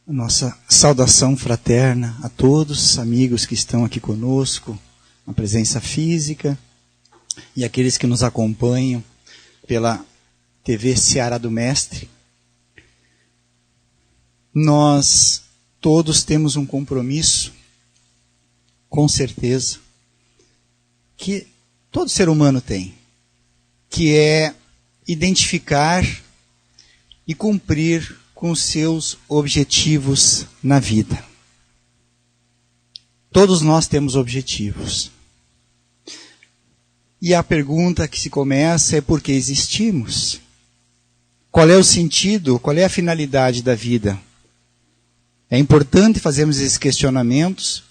a nossa saudação fraterna a todos os amigos que estão aqui conosco, na presença física, e aqueles que nos acompanham pela TV Seara do Mestre. Nós todos temos um compromisso, com certeza, que todo ser humano tem, que é identificar e cumprir com os seus objetivos na vida. Todos nós temos objetivos. E a pergunta que se começa é por que existimos? Qual é o sentido, qual é a finalidade da vida? É importante fazermos esses questionamentos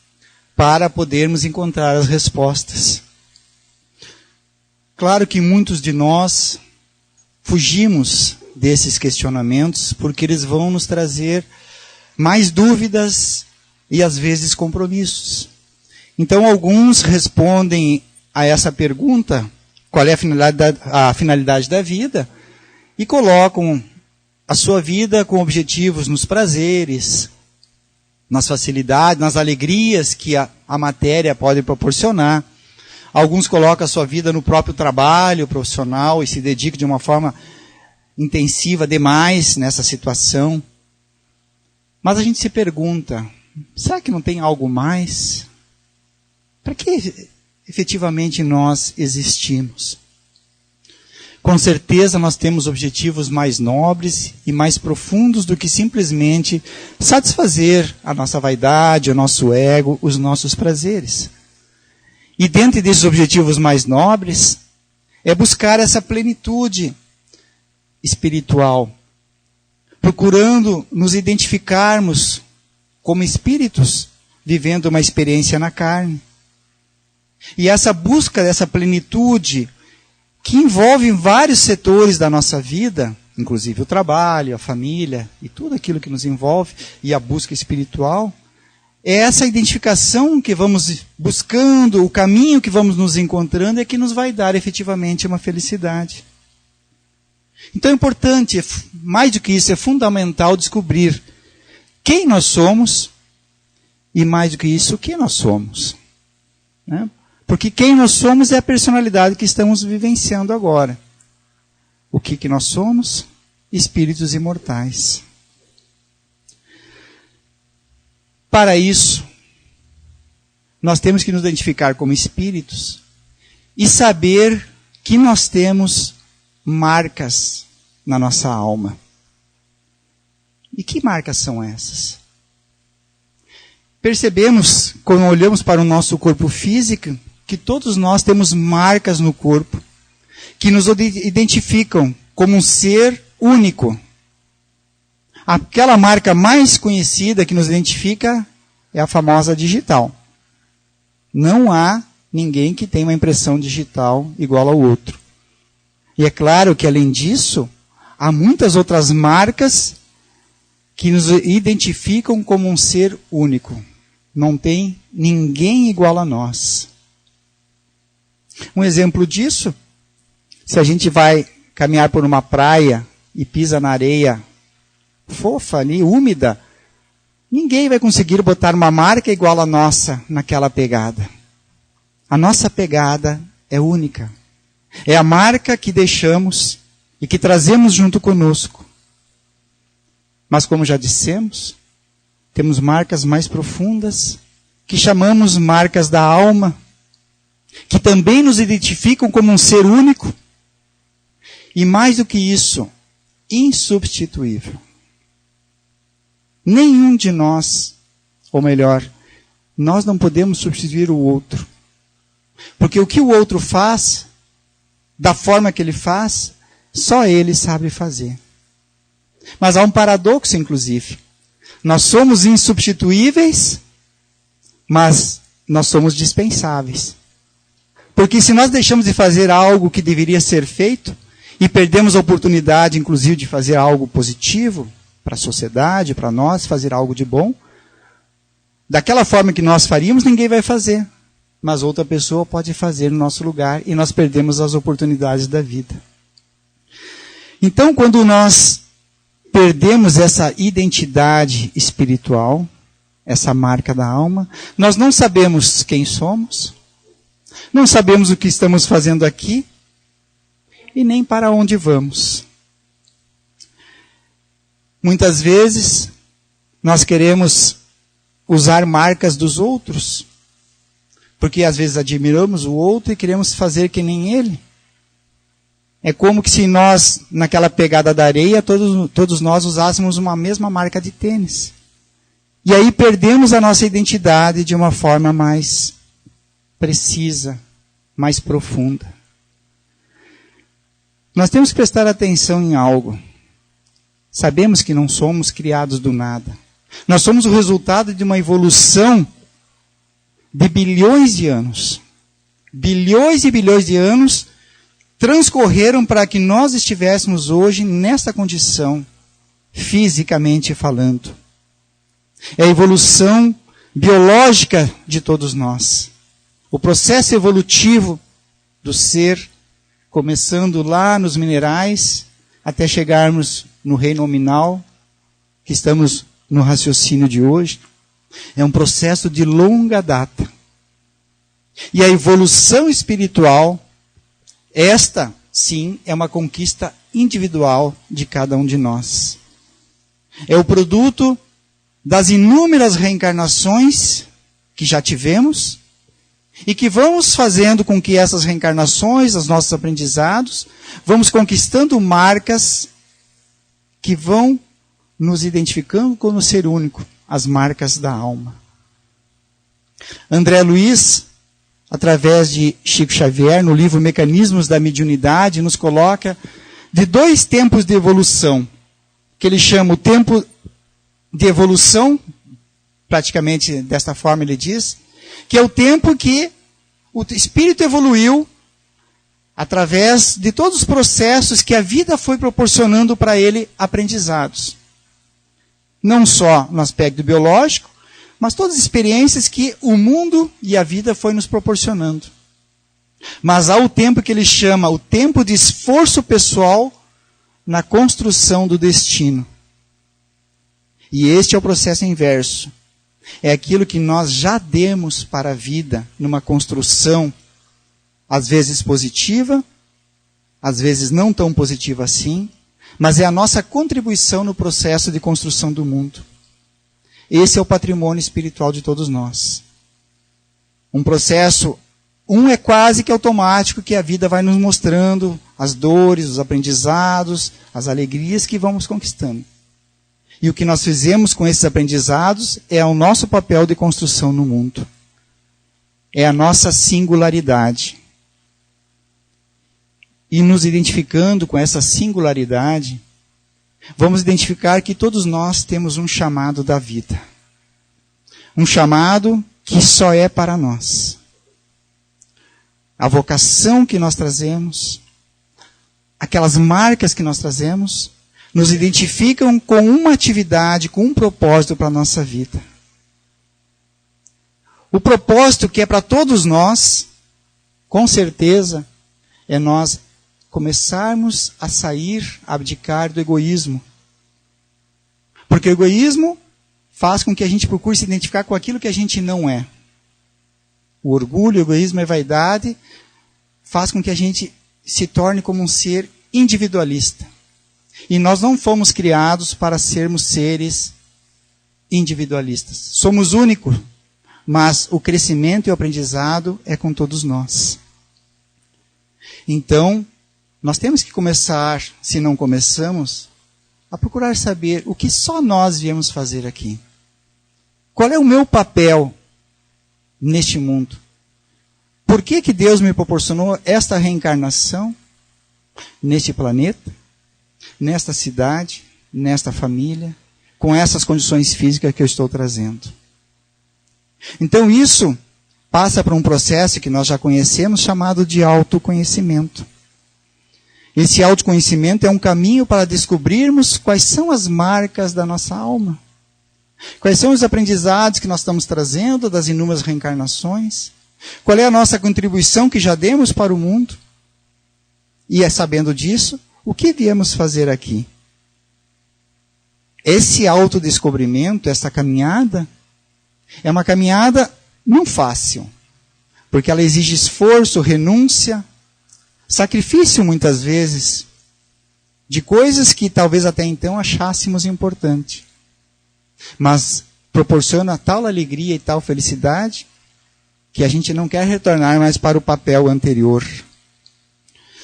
para podermos encontrar as respostas. Claro que muitos de nós fugimos desses questionamentos porque eles vão nos trazer mais dúvidas e às vezes compromissos. Então alguns respondem a essa pergunta, qual é a finalidade da vida, e colocam a sua vida com objetivos nos prazeres, nas facilidades, nas alegrias que a matéria pode proporcionar. Alguns colocam a sua vida no próprio trabalho profissional e se dedicam de uma forma intensiva demais nessa situação. Mas a gente se pergunta, será que não tem algo mais? Para que efetivamente nós existimos? Com certeza nós temos objetivos mais nobres e mais profundos do que simplesmente satisfazer a nossa vaidade, o nosso ego, os nossos prazeres. E dentro desses objetivos mais nobres, é buscar essa plenitude espiritual, procurando nos identificarmos como espíritos, vivendo uma experiência na carne. E essa busca dessa plenitude, que envolve vários setores da nossa vida, inclusive o trabalho, a família e tudo aquilo que nos envolve, e a busca espiritual, é essa identificação que vamos buscando, o caminho que vamos nos encontrando é que nos vai dar efetivamente uma felicidade. Então é importante, mais do que isso, é fundamental descobrir quem nós somos e mais do que isso, o que nós somos. Né? Porque quem nós somos é a personalidade que estamos vivenciando agora. O que nós somos? Espíritos imortais. Para isso, nós temos que nos identificar como espíritos e saber que nós temos marcas na nossa alma. E que marcas são essas? Percebemos, quando olhamos para o nosso corpo físico, que todos nós temos marcas no corpo que nos identificam como um ser único. Aquela marca mais conhecida que nos identifica é a famosa digital. Não há ninguém que tenha uma impressão digital igual ao outro. E é claro que, além disso, há muitas outras marcas que nos identificam como um ser único. Não tem ninguém igual a nós. Um exemplo disso, se a gente vai caminhar por uma praia e pisa na areia fofa ali, úmida, ninguém vai conseguir botar uma marca igual a nossa naquela pegada. A nossa pegada é única. É a marca que deixamos e que trazemos junto conosco. Mas como já dissemos, temos marcas mais profundas, que chamamos marcas da alma, que também nos identificam como um ser único, e mais do que isso, insubstituível. Nenhum de nós, ou melhor, nós não podemos substituir o outro. Porque o que o outro faz, da forma que ele faz, só ele sabe fazer. Mas há um paradoxo, inclusive. Nós somos insubstituíveis, mas nós somos dispensáveis. Porque se nós deixamos de fazer algo que deveria ser feito, e perdemos a oportunidade, inclusive, de fazer algo positivo para a sociedade, para nós, fazer algo de bom, daquela forma que nós faríamos, ninguém vai fazer. Mas outra pessoa pode fazer no nosso lugar, e nós perdemos as oportunidades da vida. Então, quando nós perdemos essa identidade espiritual, essa marca da alma. Nós não sabemos quem somos, não sabemos o que estamos fazendo aqui e nem para onde vamos. Muitas vezes nós queremos usar marcas dos outros, porque às vezes admiramos o outro e queremos fazer que nem ele. É como que se nós, naquela pegada da areia, todos nós usássemos uma mesma marca de tênis. E aí perdemos a nossa identidade de uma forma mais precisa, mais profunda. Nós temos que prestar atenção em algo. Sabemos que não somos criados do nada. Nós somos o resultado de uma evolução de bilhões de anos. Bilhões e bilhões de anos transcorreram para que nós estivéssemos hoje nessa condição, fisicamente falando. É a evolução biológica de todos nós. O processo evolutivo do ser, começando lá nos minerais, até chegarmos no reino nominal, que estamos no raciocínio de hoje, é um processo de longa data. E a evolução espiritual, esta, sim, é uma conquista individual de cada um de nós. É o produto das inúmeras reencarnações que já tivemos e que vamos fazendo com que essas reencarnações, os nossos aprendizados, vamos conquistando marcas que vão nos identificando como ser único, as marcas da alma. André Luiz, através de Chico Xavier, no livro Mecanismos da Mediunidade, nos coloca de 2 tempos de evolução, que ele chama o tempo de evolução, praticamente desta forma ele diz, que é o tempo que o espírito evoluiu através de todos os processos que a vida foi proporcionando para ele aprendizados. Não só no aspecto biológico, mas todas as experiências que o mundo e a vida foi nos proporcionando. Mas há o tempo que ele chama o tempo de esforço pessoal na construção do destino. E este é o processo inverso. É aquilo que nós já demos para a vida numa construção, às vezes positiva, às vezes não tão positiva assim, mas é a nossa contribuição no processo de construção do mundo. Esse é o patrimônio espiritual de todos nós. Um processo, é quase que automático, que a vida vai nos mostrando as dores, os aprendizados, as alegrias que vamos conquistando. E o que nós fizemos com esses aprendizados é o nosso papel de construção no mundo. É a nossa singularidade. E nos identificando com essa singularidade, vamos identificar que todos nós temos um chamado da vida. Um chamado que só é para nós. A vocação que nós trazemos, aquelas marcas que nós trazemos, nos identificam com uma atividade, com um propósito para a nossa vida. O propósito que é para todos nós, com certeza, é nós começarmos a sair, a abdicar do egoísmo. Porque o egoísmo faz com que a gente procure se identificar com aquilo que a gente não é. O orgulho, o egoísmo e a vaidade faz com que a gente se torne como um ser individualista. E nós não fomos criados para sermos seres individualistas. Somos únicos, mas o crescimento e o aprendizado é com todos nós. Então, nós temos que começar, se não começamos, a procurar saber o que só nós viemos fazer aqui. Qual é o meu papel neste mundo? Por que que Deus me proporcionou esta reencarnação neste planeta, nesta cidade, nesta família, com essas condições físicas que eu estou trazendo? Então isso passa por um processo que nós já conhecemos, chamado de autoconhecimento. Esse autoconhecimento é um caminho para descobrirmos quais são as marcas da nossa alma. Quais são os aprendizados que nós estamos trazendo das inúmeras reencarnações. Qual é a nossa contribuição que já demos para o mundo. E sabendo disso, o que viemos fazer aqui? esse autodescobrimento, essa caminhada, é uma caminhada não fácil, porque ela exige esforço, renúncia, sacrifício muitas vezes, de coisas que talvez até então achássemos importante. Mas proporciona tal alegria e tal felicidade que a gente não quer retornar mais para o papel anterior.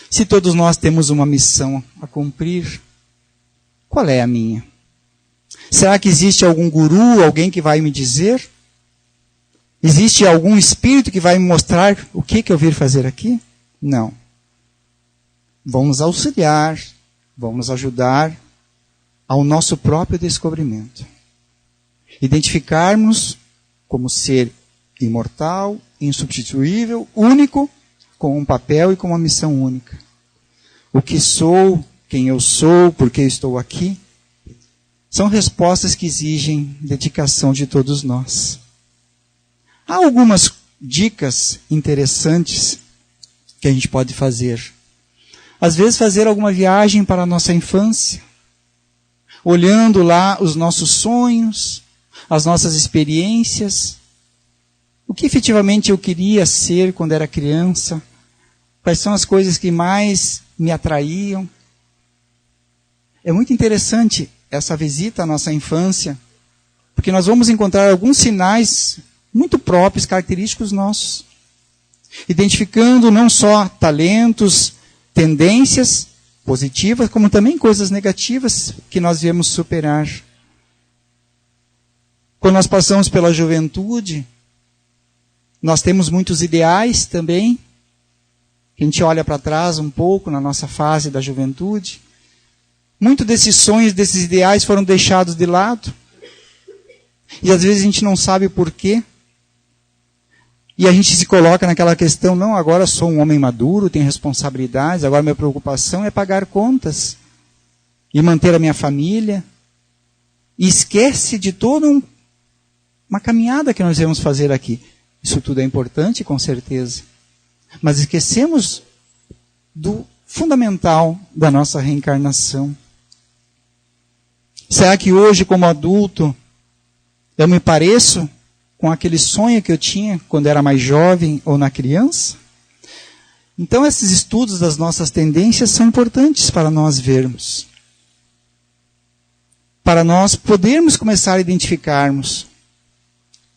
Se todos nós temos uma missão a cumprir, qual é a minha? Será que existe algum guru, alguém que vai me dizer? Existe algum espírito que vai me mostrar o que eu vim fazer aqui? Não. Vamos auxiliar, vamos ajudar ao nosso próprio descobrimento. Identificarmos como ser imortal, insubstituível, único, com um papel e com uma missão única. O que sou, quem eu sou, por que estou aqui, são respostas que exigem dedicação de todos nós. Há algumas dicas interessantes que a gente pode fazer. Às vezes fazer alguma viagem para a nossa infância, olhando lá os nossos sonhos, as nossas experiências, o que efetivamente eu queria ser quando era criança, quais são as coisas que mais me atraíam. É muito interessante essa visita à nossa infância, porque nós vamos encontrar alguns sinais muito próprios, característicos nossos, identificando não só talentos, tendências positivas, como também coisas negativas que nós viemos superar. Quando nós passamos pela juventude, nós temos muitos ideais também. A gente olha para trás um pouco na nossa fase da juventude. Muitos desses sonhos, desses ideais foram deixados de lado. E às vezes a gente não sabe por quê. E a gente se coloca naquela questão, não, agora sou um homem maduro, tenho responsabilidades, agora minha preocupação é pagar contas e manter a minha família. E esquece de toda uma caminhada que nós vamos fazer aqui. Isso tudo é importante, com certeza. Mas esquecemos do fundamental da nossa reencarnação. Será que hoje, como adulto, eu me pareço com aquele sonho que eu tinha quando era mais jovem ou na criança? Então, esses estudos das nossas tendências são importantes para nós vermos. Para nós podermos começar a identificarmos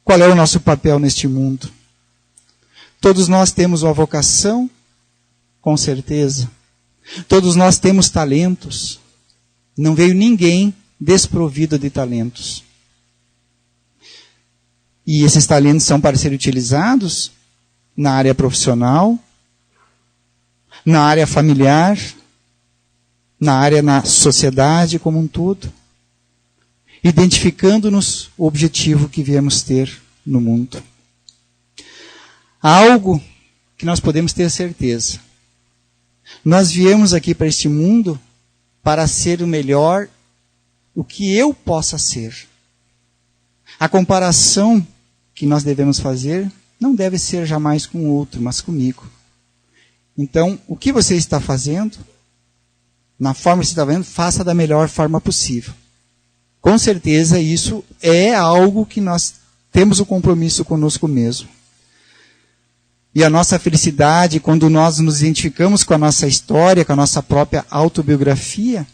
qual é o nosso papel neste mundo. Todos nós temos uma vocação, com certeza. Todos nós temos talentos. Não veio ninguém desprovido de talentos. E esses talentos são para serem utilizados na área profissional, na área familiar, na sociedade como um todo, identificando-nos o objetivo que viemos ter no mundo. Há algo que nós podemos ter certeza. Nós viemos aqui para este mundo para ser o melhor, o que eu possa ser. A comparação que nós devemos fazer não deve ser jamais com o outro, mas comigo. Então, o que você está fazendo, na forma que você está vendo, faça da melhor forma possível. Com certeza isso é algo que nós temos o compromisso conosco mesmo. E a nossa felicidade, quando nós nos identificamos com a nossa história, com a nossa própria autobiografia,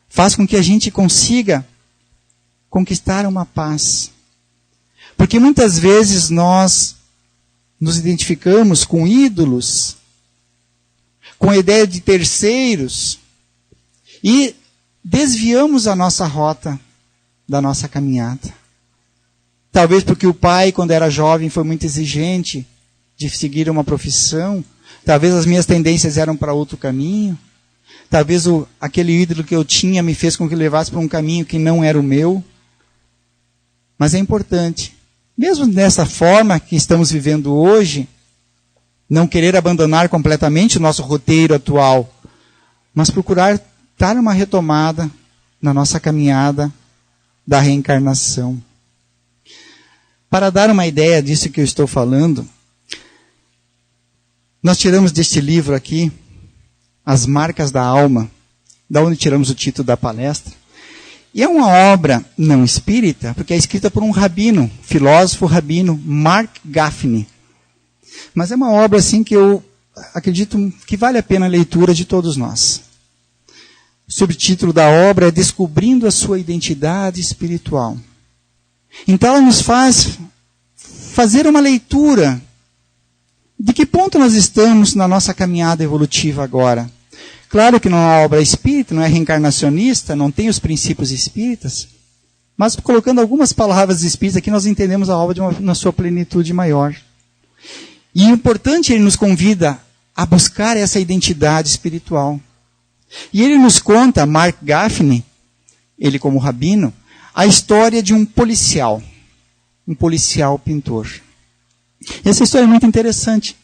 faz com que a gente consiga conquistar uma paz. Porque muitas vezes nós nos identificamos com ídolos, com a ideia de terceiros, e desviamos a nossa rota da nossa caminhada. Talvez porque o pai, quando era jovem, foi muito exigente de seguir uma profissão. Talvez as minhas tendências eram para outro caminho. Talvez aquele ídolo que eu tinha me fez com que levasse para um caminho que não era o meu. Mas é importante, mesmo nessa forma que estamos vivendo hoje, não querer abandonar completamente o nosso roteiro atual, mas procurar dar uma retomada na nossa caminhada da reencarnação. Para dar uma ideia disso que eu estou falando, nós tiramos deste livro aqui, As Marcas da Alma, da onde tiramos o título da palestra, E é uma obra não espírita, porque é escrita por um rabino, filósofo rabino, Mark Gaffney. Mas é uma obra assim que eu acredito que vale a pena a leitura de todos nós. O subtítulo da obra é Descobrindo a Sua Identidade Espiritual. Então ela nos faz fazer uma leitura de que ponto nós estamos na nossa caminhada evolutiva agora. Claro que não é uma obra espírita, não é reencarnacionista, não tem os princípios espíritas, mas colocando algumas palavras espíritas aqui nós entendemos a obra na sua plenitude maior. E o importante, ele nos convida a buscar essa identidade espiritual. E ele nos conta, Mark Gaffney, ele como rabino, a história de um policial pintor. Essa história é muito interessante,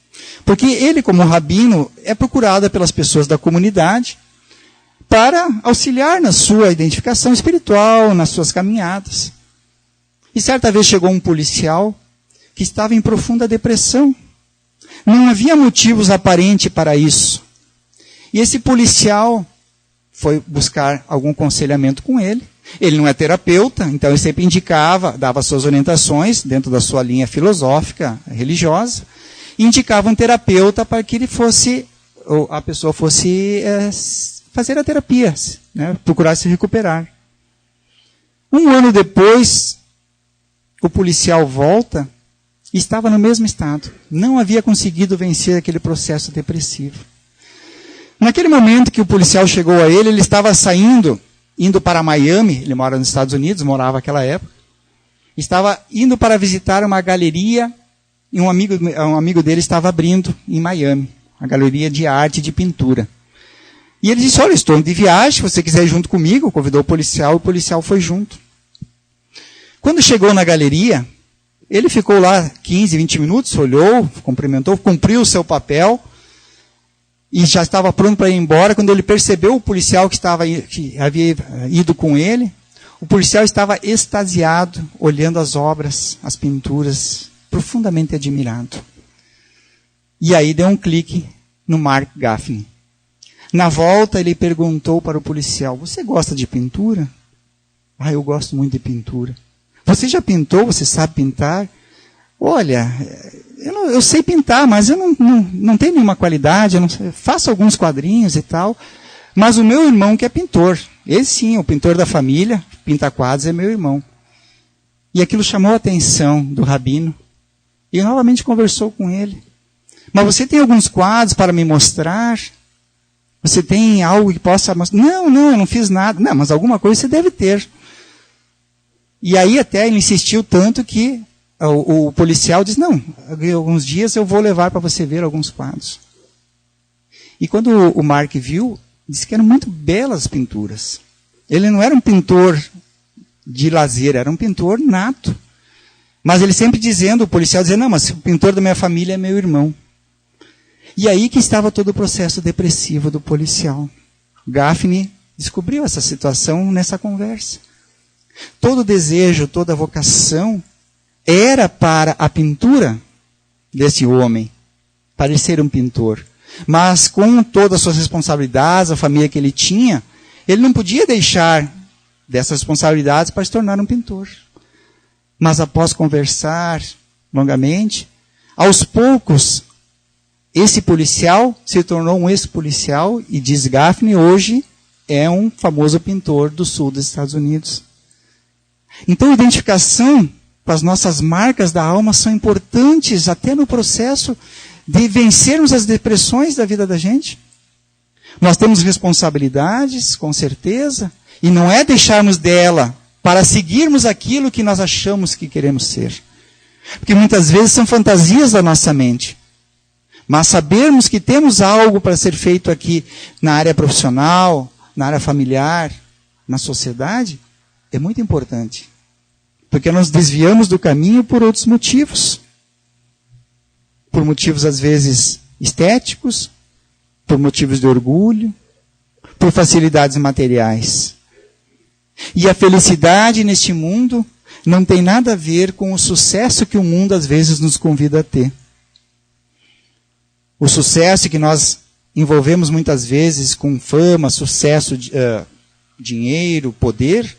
porque ele como rabino é procurado pelas pessoas da comunidade para auxiliar na sua identificação espiritual, nas suas caminhadas. E certa vez chegou um policial que estava em profunda depressão. Não havia motivos aparentes para isso. E esse policial foi buscar algum aconselhamento com ele. Ele não é terapeuta, então ele sempre indicava, dava suas orientações dentro da sua linha filosófica, religiosa, e indicava um terapeuta para que ele fosse, ou a pessoa fosse fazer a terapia, né, procurar se recuperar. Um ano depois, o policial volta e estava no mesmo estado. Não havia conseguido vencer aquele processo depressivo. Naquele momento que o policial chegou a ele estava saindo, indo para Miami, ele mora nos Estados Unidos, morava naquela época, estava indo para visitar uma galeria, e um amigo dele estava abrindo em Miami, a galeria de arte e de pintura. E ele disse, olha, estou indo de viagem, se você quiser ir junto comigo, convidou o policial foi junto. Quando chegou na galeria, ele ficou lá 15, 20 minutos, olhou, cumprimentou, cumpriu o seu papel, e já estava pronto para ir embora, quando ele percebeu o policial que havia ido com ele. O policial estava extasiado, olhando as obras, as pinturas, profundamente admirado. E aí deu um clique no Mark Gaffney. Na volta ele perguntou para o policial, você gosta de pintura? Ah, eu gosto muito de pintura. Você já pintou? Você sabe pintar? Olha, eu sei pintar, mas eu não tenho nenhuma qualidade, faço alguns quadrinhos e tal, mas o meu irmão que é pintor, ele sim, o pintor da família, pinta quadros, é meu irmão. E aquilo chamou a atenção do rabino, e novamente conversou com ele. Mas você tem alguns quadros para me mostrar? Você tem algo que possa mostrar? Não, eu não fiz nada. Não, mas alguma coisa você deve ter. E aí até ele insistiu tanto que o policial disse, não, alguns dias eu vou levar para você ver alguns quadros. E quando o Mark viu, disse que eram muito belas pinturas. Ele não era um pintor de lazer, era um pintor nato. Mas ele sempre dizendo, o policial dizendo, não, mas o pintor da minha família é meu irmão. E aí que estava todo o processo depressivo do policial. Gaffney descobriu essa situação nessa conversa. Todo desejo, toda vocação era para a pintura desse homem, para ele ser um pintor. Mas com todas as suas responsabilidades, a família que ele tinha, ele não podia deixar dessas responsabilidades para se tornar um pintor. Mas após conversar longamente, aos poucos, esse policial se tornou um ex-policial e, diz Gaffney, hoje é um famoso pintor do sul dos Estados Unidos. Então a identificação com as nossas marcas da alma são importantes até no processo de vencermos as depressões da vida da gente. Nós temos responsabilidades, com certeza, e não é deixarmos dela para seguirmos aquilo que nós achamos que queremos ser. Porque muitas vezes são fantasias da nossa mente. Mas sabermos que temos algo para ser feito aqui na área profissional, na área familiar, na sociedade, é muito importante. Porque nós desviamos do caminho por outros motivos. Por motivos, às vezes, estéticos, por motivos de orgulho, por facilidades materiais. E a felicidade neste mundo não tem nada a ver com o sucesso que o mundo, às vezes, nos convida a ter. O sucesso que nós envolvemos muitas vezes com fama, sucesso, dinheiro, poder,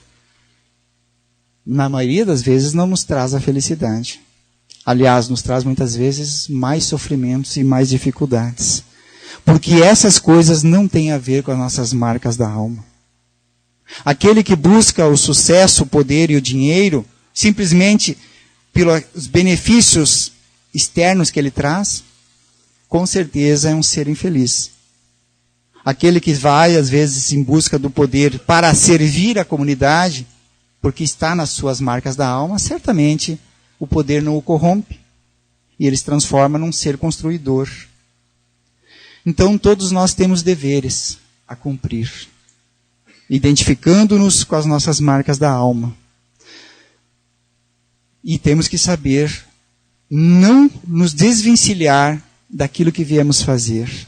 na maioria das vezes, não nos traz a felicidade. Aliás, nos traz muitas vezes mais sofrimentos e mais dificuldades. Porque essas coisas não têm a ver com as nossas marcas da alma. Aquele que busca o sucesso, o poder e o dinheiro, simplesmente pelos benefícios externos que ele traz, com certeza é um ser infeliz. Aquele que vai, às vezes, em busca do poder para servir a comunidade, porque está nas suas marcas da alma, certamente o poder não o corrompe. E ele se transforma num ser construidor. Então, todos nós temos deveres a cumprir, identificando-nos com as nossas marcas da alma. E temos que saber não nos desvencilhar daquilo que viemos fazer.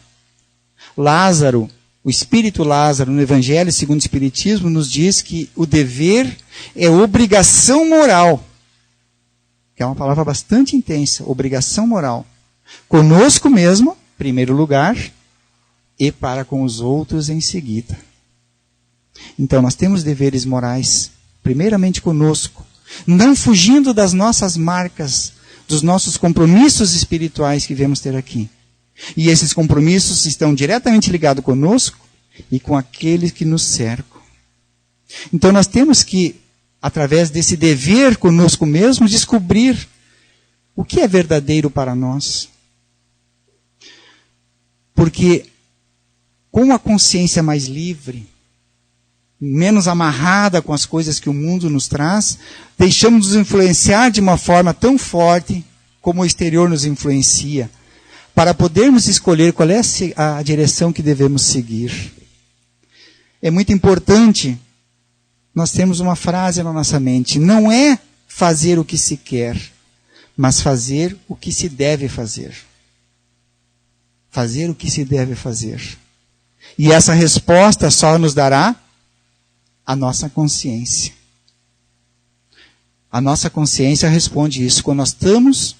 Lázaro, o Espírito Lázaro, no Evangelho segundo o Espiritismo, nos diz que o dever é obrigação moral. Que é uma palavra bastante intensa, obrigação moral. Conosco mesmo, em primeiro lugar, e para com os outros em seguida. Então, nós temos deveres morais, primeiramente conosco, não fugindo das nossas marcas, dos nossos compromissos espirituais que viemos ter aqui. E esses compromissos estão diretamente ligados conosco e com aqueles que nos cercam. Então nós temos que, através desse dever conosco mesmo, descobrir o que é verdadeiro para nós. Porque com a consciência mais livre, menos amarrada com as coisas que o mundo nos traz, deixamos nos influenciar de uma forma tão forte como o exterior nos influencia, para podermos escolher qual é a direção que devemos seguir. É muito importante nós termos uma frase na nossa mente: não é fazer o que se quer, mas fazer o que se deve fazer. Fazer o que se deve fazer. E essa resposta só nos dará a nossa consciência. A nossa consciência responde isso quando nós estamos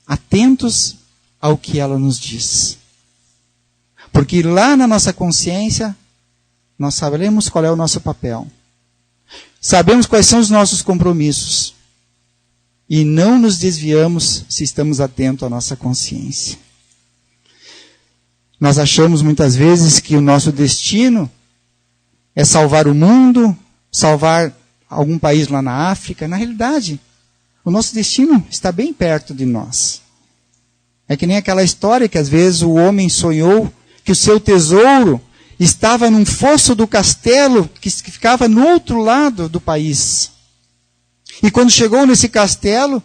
atentos ao que ela nos diz. Porque lá na nossa consciência, nós sabemos qual é o nosso papel. Sabemos quais são os nossos compromissos. E não nos desviamos se estamos atentos à nossa consciência. Nós achamos muitas vezes que o nosso destino é salvar o mundo, salvar algum país lá na África. Na realidade, o nosso destino está bem perto de nós. É que nem aquela história que às vezes o homem sonhou que o seu tesouro estava num fosso do castelo que ficava no outro lado do país. E quando chegou nesse castelo,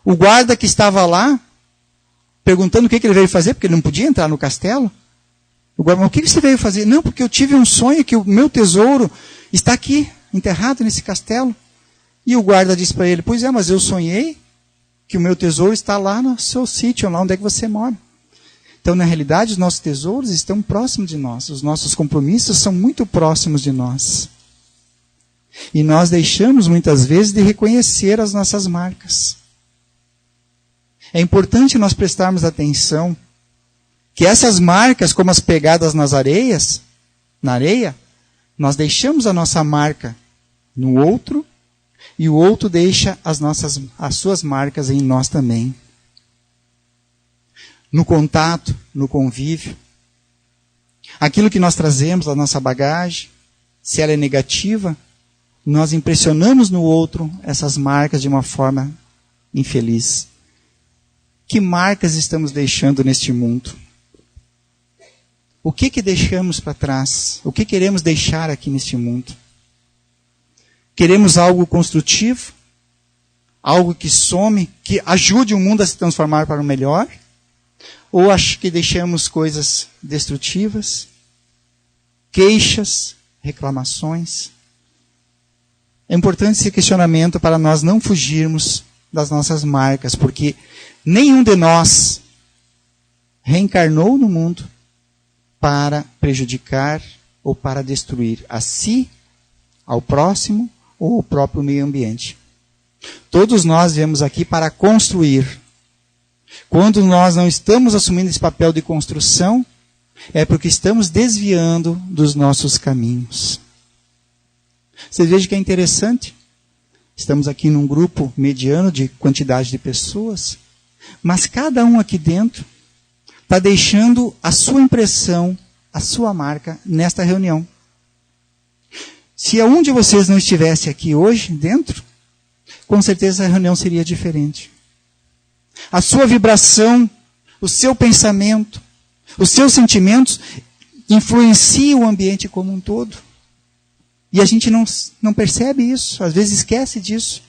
o guarda que estava lá, perguntando o que ele veio fazer, porque ele não podia entrar no castelo. O guarda, mas o que você veio fazer? Não, porque eu tive um sonho que o meu tesouro está aqui, enterrado nesse castelo. E o guarda disse para ele: pois é, mas eu sonhei que o meu tesouro está lá no seu sítio, lá onde é que você mora. Então, na realidade, os nossos tesouros estão próximos de nós. Os nossos compromissos são muito próximos de nós. E nós deixamos, muitas vezes, de reconhecer as nossas marcas. É importante nós prestarmos atenção que essas marcas, como as pegadas na areia, nós deixamos a nossa marca no outro, e o outro deixa as suas marcas em nós também. No contato, no convívio. Aquilo que nós trazemos, a nossa bagagem, se ela é negativa, nós impressionamos no outro essas marcas de uma forma infeliz. Que marcas estamos deixando neste mundo? O que deixamos para trás? O que queremos deixar aqui neste mundo? Queremos algo construtivo? Algo que some, que ajude o mundo a se transformar para o melhor? Ou acho que deixamos coisas destrutivas? Queixas? Reclamações? É importante esse questionamento para nós não fugirmos das nossas marcas, porque nenhum de nós reencarnou no mundo para prejudicar ou para destruir a si, ao próximo ou ao próprio meio ambiente. Todos nós viemos aqui para construir. Quando nós não estamos assumindo esse papel de construção, é porque estamos desviando dos nossos caminhos. Você veja que é interessante. Estamos aqui num grupo mediano de quantidade de pessoas, mas cada um aqui dentro está deixando a sua impressão, a sua marca nesta reunião. Se um de vocês não estivesse aqui hoje dentro, com certeza a reunião seria diferente. A sua vibração, o seu pensamento, os seus sentimentos influenciam o ambiente como um todo. E a gente não percebe isso, às vezes esquece disso.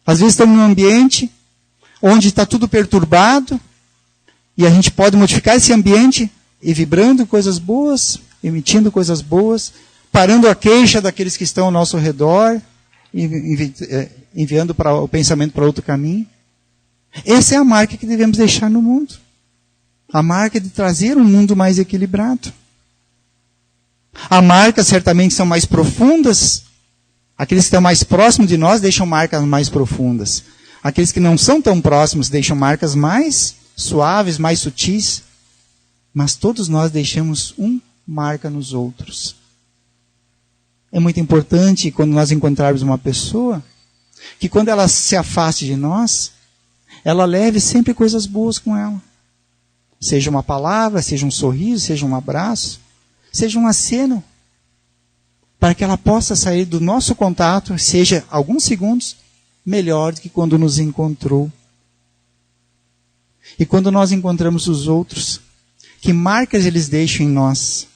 Às vezes estamos num ambiente onde está tudo perturbado, e a gente pode modificar esse ambiente e vibrando coisas boas, emitindo coisas boas, parando a queixa daqueles que estão ao nosso redor, enviando o pensamento para outro caminho. Essa é a marca que devemos deixar no mundo. A marca de trazer um mundo mais equilibrado. Há marcas certamente são mais profundas. Aqueles que estão mais próximos de nós deixam marcas mais profundas. Aqueles que não são tão próximos deixam marcas mais suaves, mais sutis. Mas todos nós deixamos marca nos outros. É muito importante, quando nós encontrarmos uma pessoa, que quando ela se afaste de nós, ela leve sempre coisas boas com ela. Seja uma palavra, seja um sorriso, seja um abraço, seja um aceno, para que ela possa sair do nosso contato, seja alguns segundos, melhor do que quando nos encontrou. E quando nós encontramos os outros, que marcas eles deixam em nós?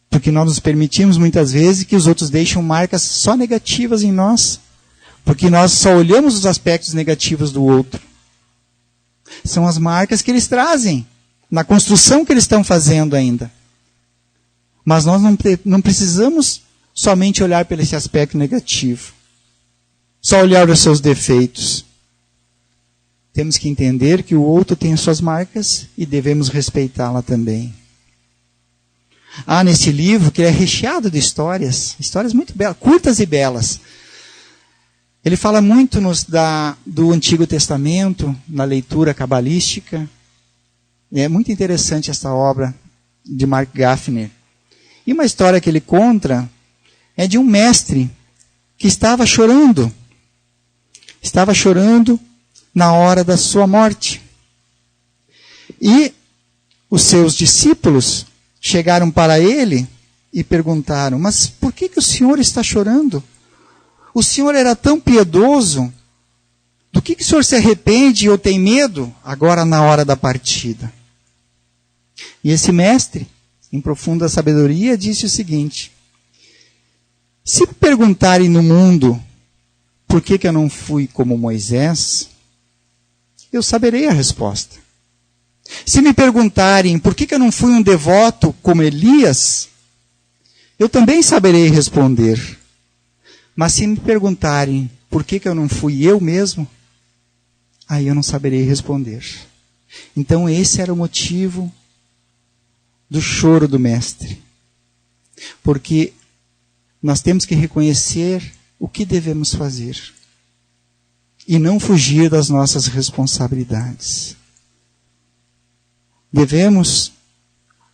Porque nós nos permitimos muitas vezes que os outros deixam marcas só negativas em nós, porque nós só olhamos os aspectos negativos do outro. São as marcas que eles trazem, na construção que eles estão fazendo ainda. Mas nós não precisamos somente olhar para esse aspecto negativo. Só olhar os seus defeitos. Temos que entender que o outro tem as suas marcas e devemos respeitá-la também. Há nesse livro, que é recheado de histórias muito belas, curtas e belas. Ele fala muito do Antigo Testamento, na leitura cabalística. É muito interessante essa obra de Mark Gaffner. E uma história que ele conta é de um mestre que estava chorando. Estava chorando na hora da sua morte. E os seus discípulos chegaram para ele e perguntaram: mas por que o senhor está chorando? O senhor era tão piedoso. Do que o senhor se arrepende ou tem medo agora na hora da partida? E esse mestre, em profunda sabedoria, disse o seguinte: se me perguntarem no mundo por que eu não fui como Moisés, eu saberei a resposta. Se me perguntarem por que eu não fui um devoto como Elias, eu também saberei responder. Mas se me perguntarem por que eu não fui eu mesmo, aí eu não saberei responder. Então esse era o motivo do choro do mestre. Porque nós temos que reconhecer o que devemos fazer e não fugir das nossas responsabilidades. Devemos,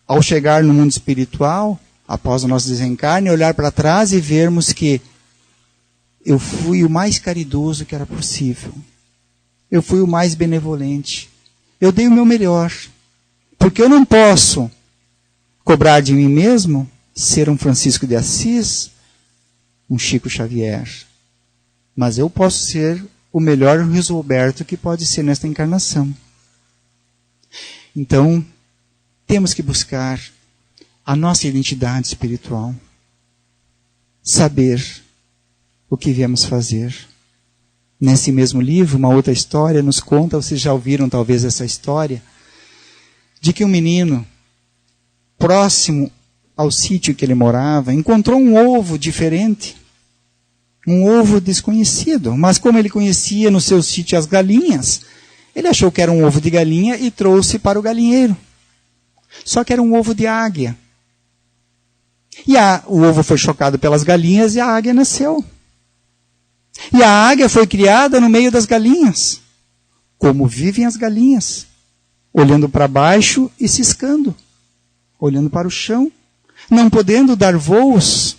ao chegar no mundo espiritual, após o nosso desencarne, olhar para trás e vermos que eu fui o mais caridoso que era possível. Eu fui o mais benevolente. Eu dei o meu melhor. Porque eu não posso cobrar de mim mesmo ser um Francisco de Assis, um Chico Xavier. Mas eu posso ser o melhor Luiz Roberto que pode ser nesta encarnação. Então, temos que buscar a nossa identidade espiritual. Saber o que viemos fazer. Nesse mesmo livro, uma outra história nos conta, vocês já ouviram talvez essa história, de que um menino, próximo ao sítio que ele morava, encontrou um ovo diferente. Um ovo desconhecido. Mas como ele conhecia no seu sítio as galinhas, ele achou que era um ovo de galinha e trouxe para o galinheiro. Só que era um ovo de águia. E o ovo foi chocado pelas galinhas e a águia nasceu. E a águia foi criada no meio das galinhas. Como vivem as galinhas. Olhando para baixo e ciscando. Olhando para o chão. Não podendo dar voos.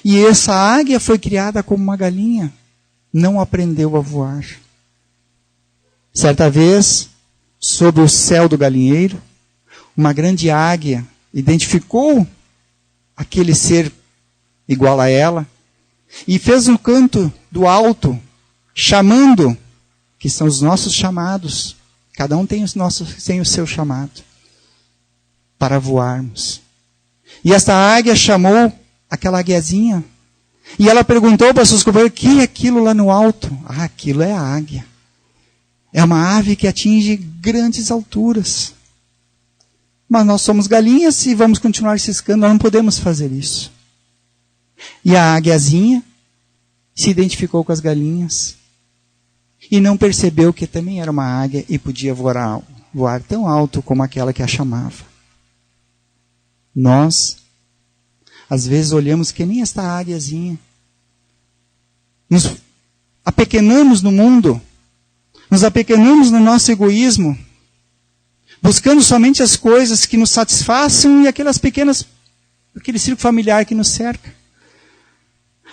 E essa águia foi criada como uma galinha, não aprendeu a voar. Certa vez, sob o céu do galinheiro, uma grande águia identificou aquele ser igual a ela e fez um canto do alto, chamando, que são os nossos chamados. Cada um tem o seu chamado para voarmos. E esta águia chamou aquela águiazinha. E ela perguntou para seus companheiros: o que é aquilo lá no alto? Ah, aquilo é a águia. É uma ave que atinge grandes alturas. Mas nós somos galinhas e vamos continuar ciscando, nós não podemos fazer isso. E a águiazinha se identificou com as galinhas e não percebeu que também era uma águia e podia voar tão alto como aquela que a chamava. Nós, às vezes, olhamos que nem esta águiazinha. Nos apequenamos no mundo, nos apequenamos no nosso egoísmo, buscando somente as coisas que nos satisfaçam e aquele círculo familiar que nos cerca.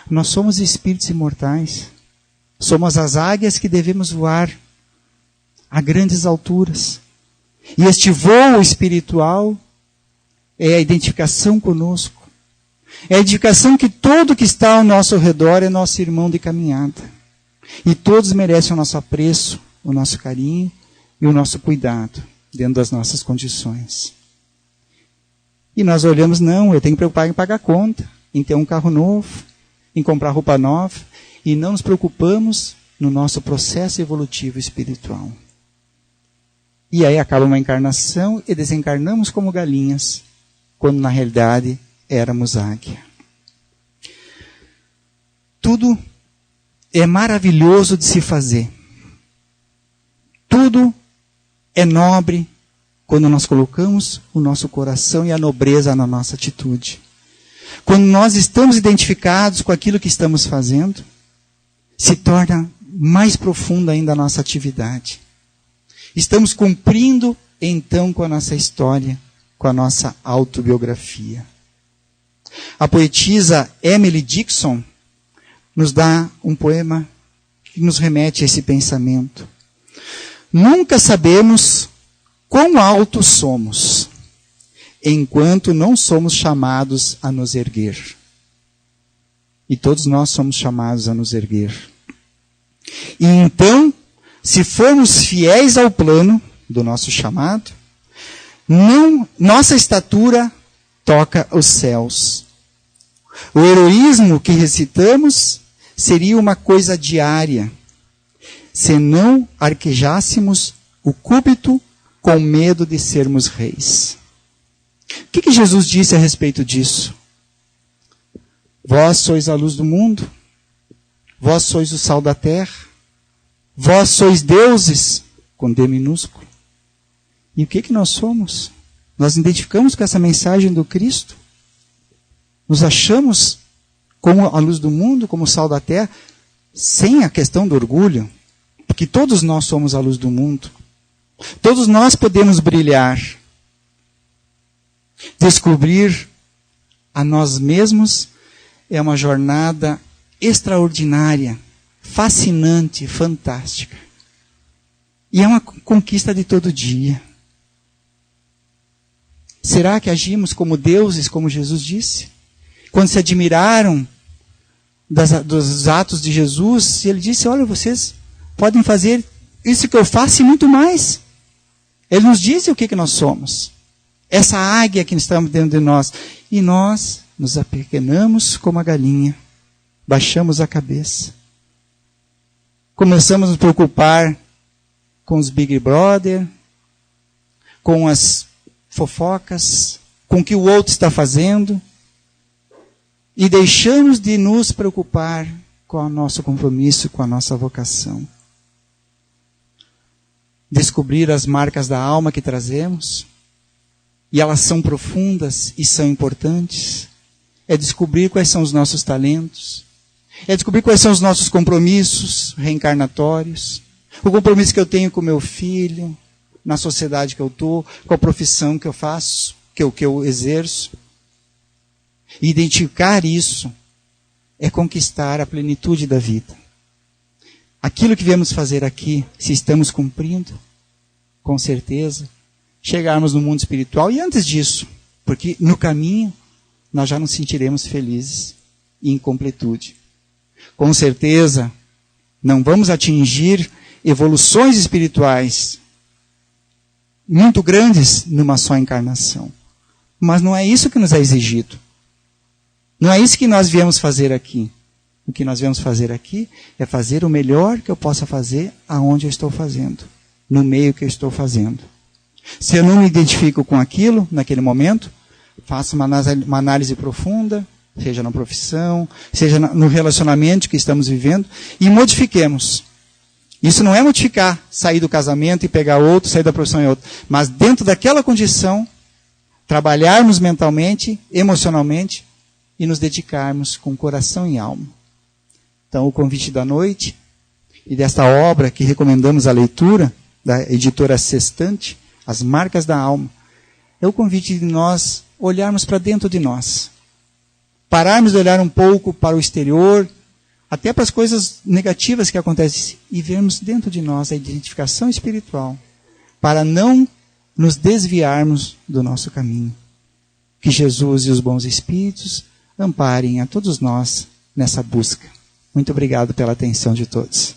Nós somos espíritos imortais. Somos as águias que devemos voar a grandes alturas. E este voo espiritual é a identificação conosco. É a identificação que todo que está ao nosso redor é nosso irmão de caminhada. E todos merecem o nosso apreço, o nosso carinho e o nosso cuidado, dentro das nossas condições. E nós olhamos, não, eu tenho que preocupar em pagar a conta, em ter um carro novo, em comprar roupa nova, e não nos preocupamos no nosso processo evolutivo espiritual. E aí acaba uma encarnação e desencarnamos como galinhas, quando na realidade éramos águia. Tudo é maravilhoso de se fazer. Tudo é nobre quando nós colocamos o nosso coração e a nobreza na nossa atitude. Quando nós estamos identificados com aquilo que estamos fazendo, se torna mais profunda ainda a nossa atividade. Estamos cumprindo, então, com a nossa história, com a nossa autobiografia. A poetisa Emily Dickinson nos dá um poema que nos remete a esse pensamento. Nunca sabemos quão altos somos, enquanto não somos chamados a nos erguer. E todos nós somos chamados a nos erguer. E então, se formos fiéis ao plano do nosso chamado, nossa estatura toca os céus. O heroísmo que recitamos seria uma coisa diária, se não arquejássemos o cúbito com medo de sermos reis. O que Jesus disse a respeito disso? Vós sois a luz do mundo, vós sois o sal da terra, vós sois deuses, com D minúsculo. E o que nós somos? Nós identificamos com essa mensagem do Cristo? Nos achamos como a luz do mundo, como o sal da terra, sem a questão do orgulho, porque todos nós somos a luz do mundo. Todos nós podemos brilhar. Descobrir a nós mesmos é uma jornada extraordinária, fascinante, fantástica. E é uma conquista de todo dia. Será que agimos como deuses, como Jesus disse? Quando se admiraram dos atos de Jesus, ele disse, olha, vocês podem fazer isso que eu faço e muito mais. Ele nos diz o que nós somos. Essa águia que estamos dentro de nós. E nós nos apequenamos como a galinha. Baixamos a cabeça. Começamos a nos preocupar com os Big Brother, com as fofocas, com o que o outro está fazendo. E deixamos de nos preocupar com o nosso compromisso, com a nossa vocação. Descobrir as marcas da alma que trazemos, e elas são profundas e são importantes. É descobrir quais são os nossos talentos, é descobrir quais são os nossos compromissos reencarnatórios, o compromisso que eu tenho com meu filho, na sociedade que eu estou, com a profissão que eu faço, que eu exerço. E identificar isso é conquistar a plenitude da vida. Aquilo que viemos fazer aqui, se estamos cumprindo, com certeza, chegarmos no mundo espiritual e antes disso, porque no caminho nós já nos sentiremos felizes e em completude. Com certeza, não vamos atingir evoluções espirituais muito grandes numa só encarnação. Mas não é isso que nos é exigido. Não é isso que nós viemos fazer aqui. O que nós viemos fazer aqui é fazer o melhor que eu possa fazer aonde eu estou fazendo, no meio que eu estou fazendo. Se eu não me identifico com aquilo, naquele momento, faça uma análise profunda, seja na profissão, seja no relacionamento que estamos vivendo, e modifiquemos. Isso não é modificar, sair do casamento e pegar outro, sair da profissão e outro, mas dentro daquela condição, trabalharmos mentalmente, emocionalmente, e nos dedicarmos com coração e alma. Então, o convite da noite e desta obra que recomendamos a leitura, da editora Sextante, As Marcas da Alma, é o convite de nós olharmos para dentro de nós. Pararmos de olhar um pouco para o exterior, até para as coisas negativas que acontecem, e vermos dentro de nós a identificação espiritual, para não nos desviarmos do nosso caminho. Que Jesus e os bons espíritos amparem a todos nós nessa busca. Muito obrigado pela atenção de todos.